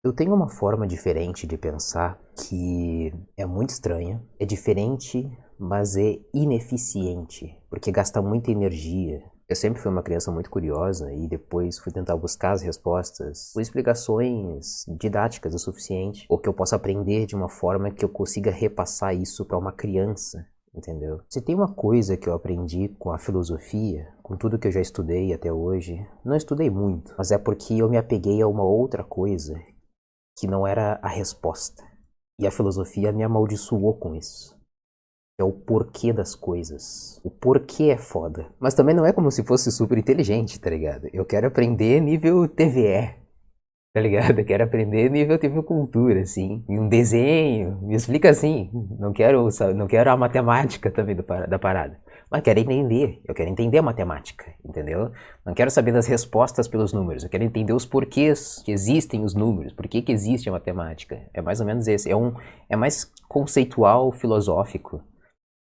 Eu tenho uma forma diferente de pensar que é muito estranha, é diferente, mas é ineficiente, porque gasta muita energia. Eu sempre fui uma criança muito curiosa e depois fui tentar buscar as respostas por explicações didáticas o suficiente, ou que eu possa aprender de uma forma que eu consiga repassar isso para uma criança. Entendeu? Se tem uma coisa que eu aprendi com a filosofia, com tudo que eu já estudei até hoje, não estudei muito, mas é porque eu me apeguei a uma outra coisa que não era a resposta. E a filosofia me amaldiçoou com isso. É o porquê das coisas. O porquê é foda. Mas também não é como se fosse super inteligente, tá ligado? Eu quero aprender nível TVE, tá ligado? Eu quero aprender nível TV Cultura, assim. E um desenho, me explica assim. Não quero a matemática também da parada. Mas eu quero entender a matemática, entendeu? Não quero saber das respostas pelos números, eu quero entender os porquês que existem os números, por que existe a matemática. É mais ou menos esse. É mais conceitual, filosófico,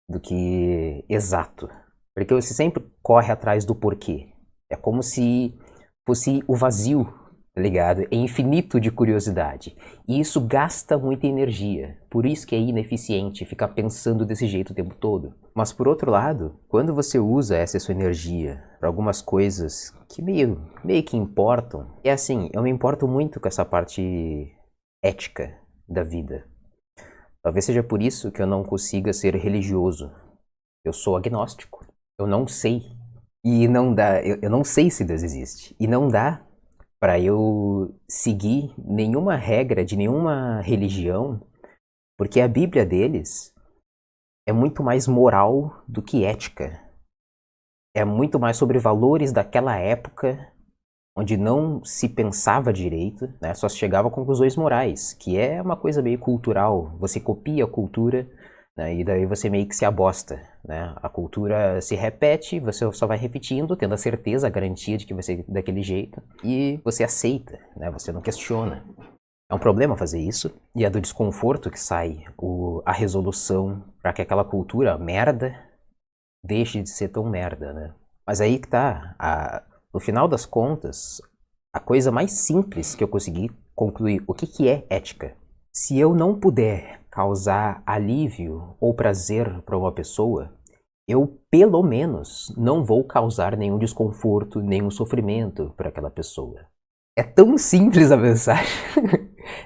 do que exato. Porque você sempre corre atrás do porquê. É como se fosse o vazio, tá ligado? É infinito de curiosidade. E isso gasta muita energia. Por isso que é ineficiente ficar pensando desse jeito o tempo todo. Mas por outro lado, quando você usa essa sua energia para algumas coisas que meio que importam, é assim, eu me importo muito com essa parte ética da vida. Talvez seja por isso que eu não consiga ser religioso. Eu sou agnóstico. Eu não sei. E não dá. Eu não sei se Deus existe. E não dá para eu seguir nenhuma regra de nenhuma religião, porque a Bíblia deles é muito mais moral do que ética. É muito mais sobre valores daquela época, onde não se pensava direito, né? Só se chegava a conclusões morais, que é uma coisa meio cultural. Você copia a cultura, né? E daí você meio que se abosta, né? A cultura se repete, você só vai repetindo, tendo a certeza, a garantia de que vai ser daquele jeito, e você aceita, né? Você não questiona. É um problema fazer isso, e é do desconforto que sai a resolução para que aquela cultura merda deixe de ser tão merda, né? Mas aí que tá, no final das contas, a coisa mais simples que eu consegui concluir, o que é ética? Se eu não puder causar alívio ou prazer para uma pessoa, eu pelo menos não vou causar nenhum desconforto, nenhum sofrimento para aquela pessoa. É tão simples a mensagem.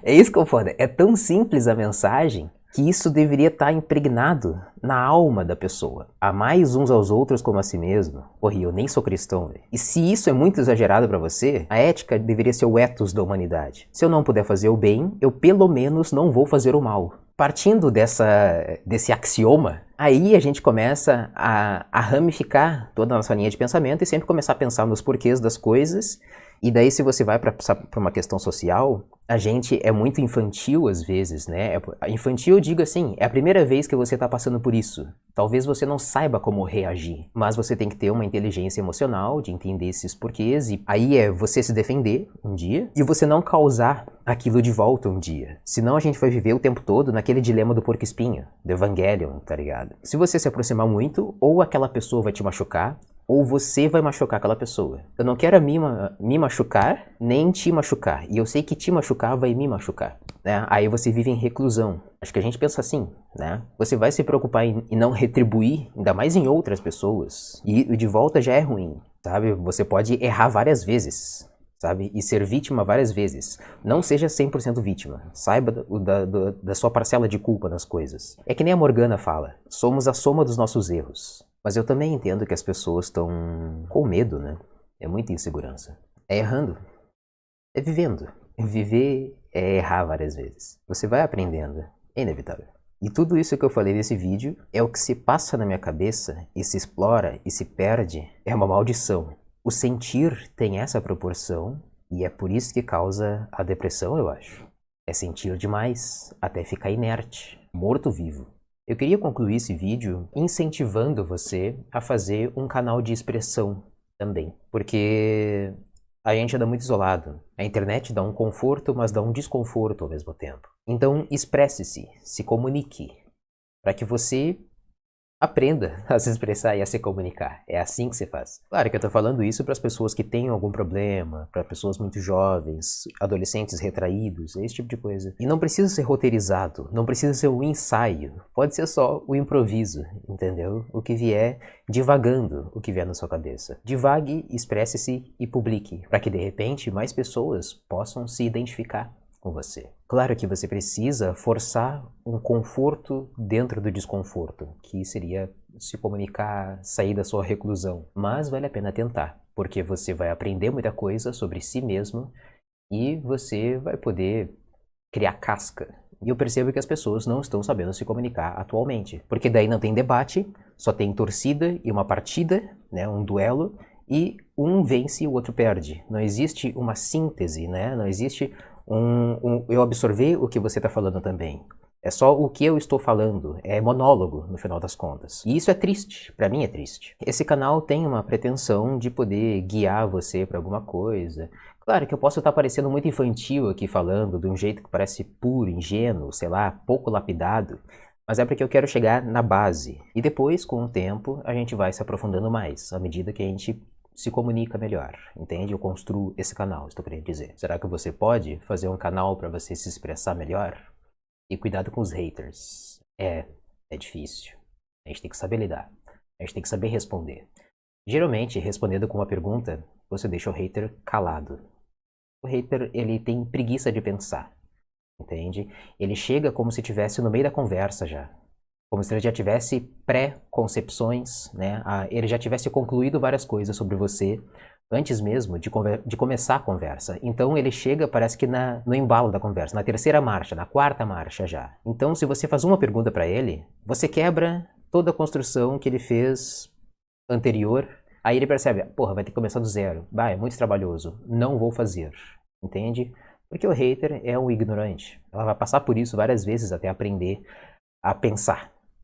É isso que eu foda. É tão simples a mensagem que isso deveria estar impregnado na alma da pessoa. Amar uns aos outros como a si mesmo. Porra, eu nem sou cristão, velho. E se isso é muito exagerado pra você, a ética deveria ser o ethos da humanidade. Se eu não puder fazer o bem, eu pelo menos não vou fazer o mal. Partindo desse axioma, aí a gente começa a ramificar toda a nossa linha de pensamento e sempre começar a pensar nos porquês das coisas. E daí, se você vai para uma questão social, a gente é muito infantil às vezes, né? Infantil, eu digo assim, é a primeira vez que você está passando por isso. Talvez você não saiba como reagir, mas você tem que ter uma inteligência emocional de entender esses porquês, e aí é você se defender um dia e você não causar aquilo de volta um dia. Senão a gente vai viver o tempo todo naquele dilema do porco-espinho, do Evangelion, tá ligado? Se você se aproximar muito, ou aquela pessoa vai te machucar, ou você vai machucar aquela pessoa. Eu não quero me machucar, nem te machucar. E eu sei que te machucar vai me machucar, né? Aí você vive em reclusão. Acho que a gente pensa assim, né? Você vai se preocupar em não retribuir, ainda mais em outras pessoas. E o de volta já é ruim, sabe? Você pode errar várias vezes, sabe? E ser vítima várias vezes. Não seja 100% vítima. Saiba da sua parcela de culpa nas coisas. É que nem a Morgana fala. Somos a soma dos nossos erros. Mas eu também entendo que as pessoas estão com medo, né? É muita insegurança. É errando. É vivendo. Viver é errar várias vezes. Você vai aprendendo. É inevitável. E tudo isso que eu falei nesse vídeo é o que se passa na minha cabeça e se explora e se perde. É uma maldição. O sentir tem essa proporção e é por isso que causa a depressão, eu acho. É sentir demais até ficar inerte, morto-vivo. Eu queria concluir esse vídeo incentivando você a fazer um canal de expressão também, porque a gente anda muito isolado. A internet dá um conforto, mas dá um desconforto ao mesmo tempo. Então, expresse-se, se comunique, para que você Aprenda a se expressar e a se comunicar. É assim que se faz. Claro que eu tô falando isso para as pessoas que têm algum problema, para pessoas muito jovens, adolescentes retraídos, esse tipo de coisa. E não precisa ser roteirizado, não precisa ser um ensaio. Pode ser só o improviso, entendeu? O que vier divagando, o que vier na sua cabeça. Divague, expresse-se e publique, para que de repente mais pessoas possam se identificar com você. Claro que você precisa forçar um conforto dentro do desconforto, que seria se comunicar, sair da sua reclusão. Mas vale a pena tentar, porque você vai aprender muita coisa sobre si mesmo e você vai poder criar casca. E eu percebo que as pessoas não estão sabendo se comunicar atualmente, porque daí não tem debate, só tem torcida e uma partida, né, um duelo, e um vence e o outro perde. Não existe uma síntese, né? Não existe eu absorver o que você está falando também. É só o que eu estou falando, é monólogo no final das contas. E isso é triste, pra mim é triste. Esse canal tem uma pretensão de poder guiar você pra alguma coisa. Claro que eu posso estar parecendo muito infantil aqui falando, de um jeito que parece puro, ingênuo, sei lá, pouco lapidado, mas é porque eu quero chegar na base. E depois, com o tempo, a gente vai se aprofundando mais, à medida que a gente se comunica melhor, entende? Eu construo esse canal, estou querendo dizer. Será que você pode fazer um canal para você se expressar melhor? E cuidado com os haters. É difícil. A gente tem que saber lidar. A gente tem que saber responder. Geralmente, respondendo com uma pergunta, você deixa o hater calado. O hater, ele tem preguiça de pensar, entende? Ele chega como se estivesse no meio da conversa já. Como se ele já tivesse pré-concepções, né? Ele já tivesse concluído várias coisas sobre você antes mesmo de começar a conversa. Então ele chega, parece que no embalo da conversa, na terceira marcha, na quarta marcha já. Então se você faz uma pergunta para ele, você quebra toda a construção que ele fez anterior. Aí ele percebe, porra, vai ter que começar do zero. É muito trabalhoso, não vou fazer. Entende? Porque o hater é um ignorante. Ela vai passar por isso várias vezes até aprender a pensar.